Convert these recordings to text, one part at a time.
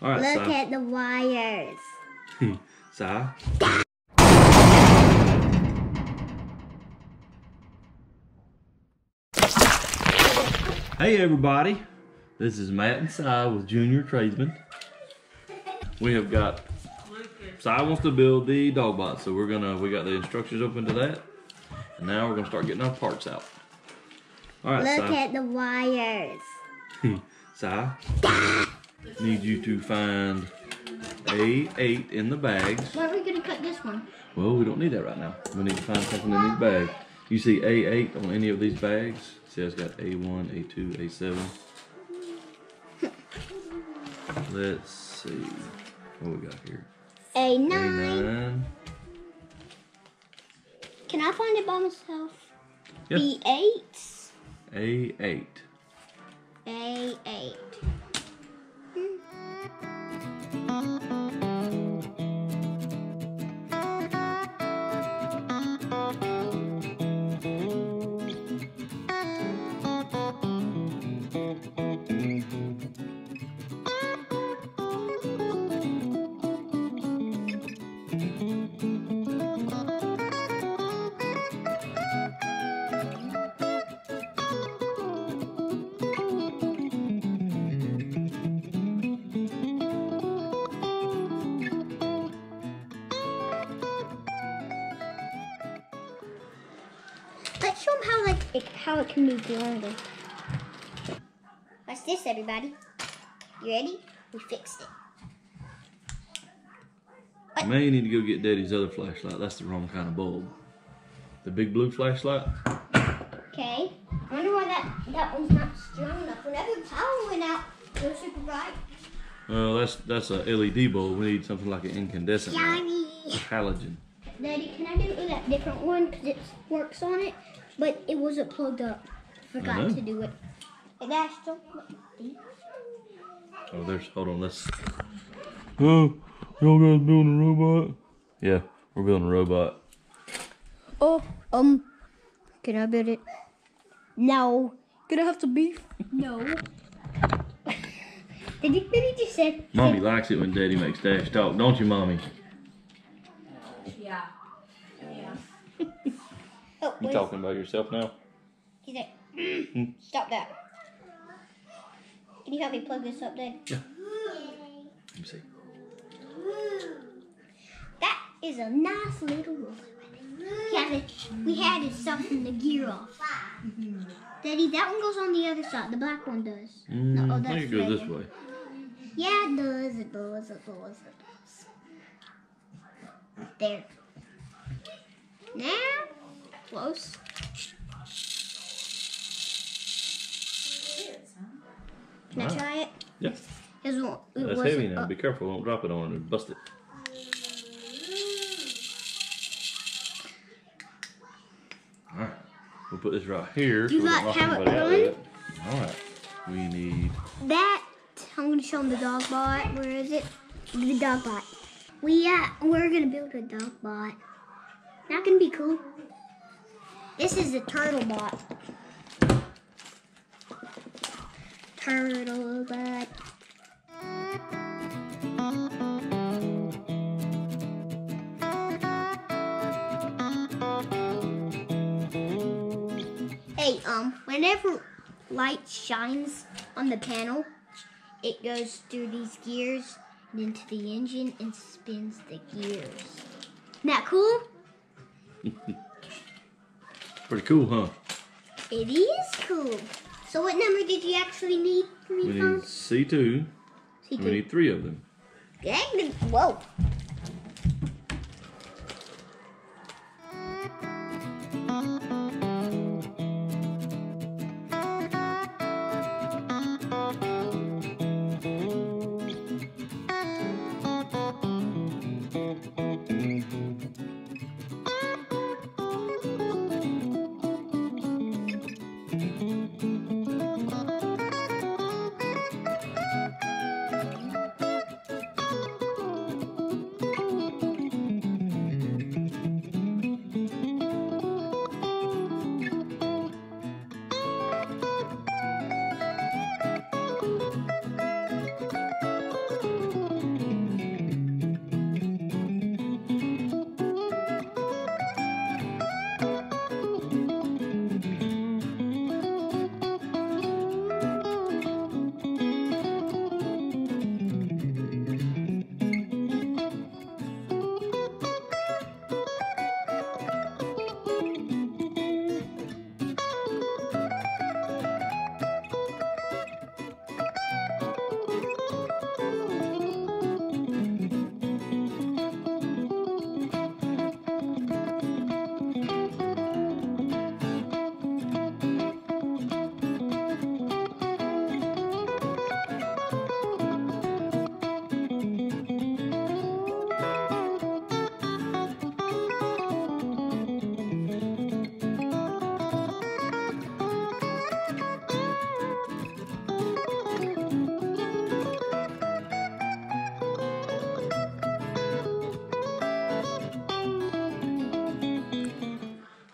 All right, Look at the wires. Si. Hey everybody, this is Matt and Si with Junior Tradesmen. We have got, Si wants to build the dog box, so we got the instructions open to that. And now we're gonna start getting our parts out. All right, Look Si. at the wires. Si, need you to find A8 in the bags. Why are we gonna cut this one? Well, we don't need that right now. We need to find something in these bags. You see A8 on any of these bags? See, it's got A1, A2, A7. Let's see what we got here. A9. A9. Can I find it by myself? Yeah. B8. A8. A8. Let's show them how it can be done. Watch this, everybody. You ready? We fixed it. You may need to go get Daddy's other flashlight. That's the wrong kind of bulb. The big blue flashlight. Okay. I wonder why that one's not strong enough. Whenever the power went out, it was super bright. Well, that's a LED bulb. We need something like an incandescent light. Yummy. A halogen. Daddy, can I do that different one? Because it works on it, but it wasn't plugged up. Forgot to do it. Hey, Dash, don't look. Oh, hold on, let's. Oh, y'all guys building a robot? Yeah, we're building a robot. Oh, can I build it? No. Gonna have to beef? No. Did you really just say? Mommy likes it when Daddy makes Dash talk, don't you, Mommy? Yeah. Oh, You talking about yourself now? He's like, stop that. Can you help me plug this up, Dad? Yeah. Let me see. That is a nice little robot. We had to soften the gear off. Daddy, that one goes on the other side. The black one does. I think it goes this way. Yeah, it does. It does. It does. It does. There. Now, close. Can I try it? Yeah. It That's heavy now. Be careful. Don't drop it on it and bust it. Alright. We'll put this right here. You so we got don't knock how it anybody out with runs? it. Alright. We need... That, I'm going to show them the dog bot. Where is it? The dog bot. We're going to build a dog bot. That can be cool. This is a turtle bot. Turtle bot. Hey, whenever light shines on the panel, it goes through these gears and into the engine and spins the gears. Isn't that cool? Pretty cool, huh? It is cool. So what number did you actually need for me, We Mom? need C2. C2. We need 3 of them. Whoa.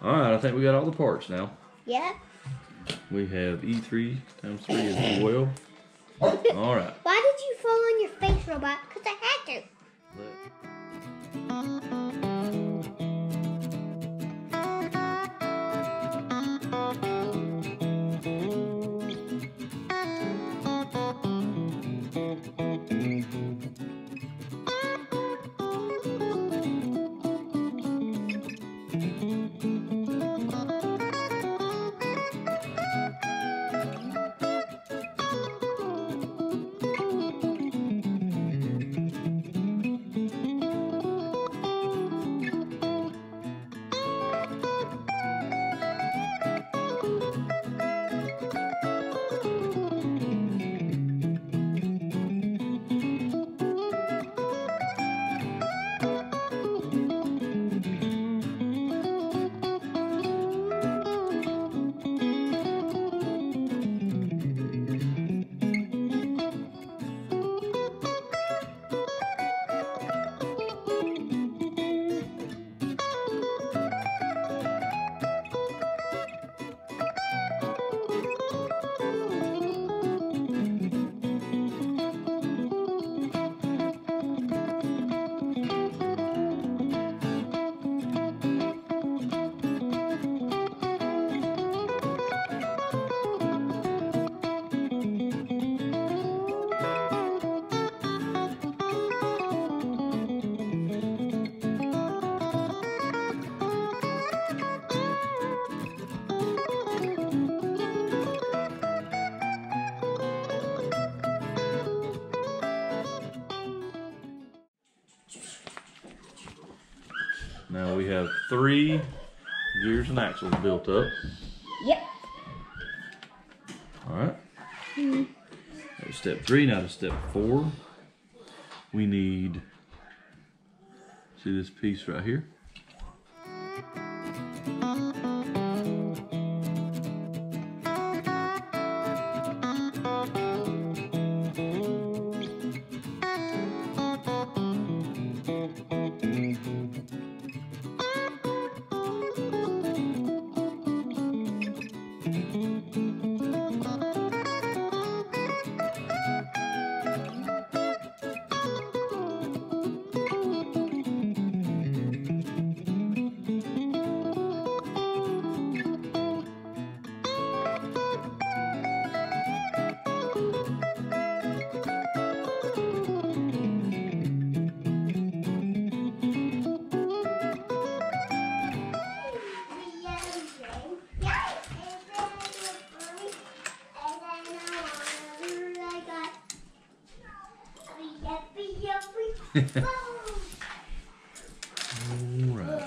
Alright, I think we got all the parts now. Yeah. We have E3 times 3 is 12. Alright. Why did you fall on your face, robot? Because I had to. Now we have 3 gears and axles built up. Yep. Alright. That was step 3. Now to step 4. We need, see this piece right here? Alright.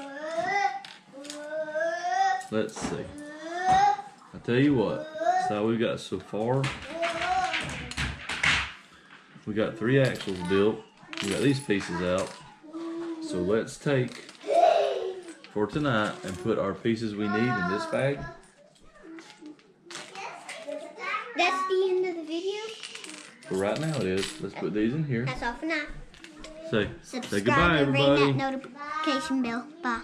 Let's see. I tell you what, that's how we got so far. We got 3 axles built. We got these pieces out. So let's take for tonight and put our pieces we need in this bag. That's the end of the video. For right now it is. Let's put these in here. That's all for now. Say Subscribe goodbye, and ring everybody. that notification bell. Bye.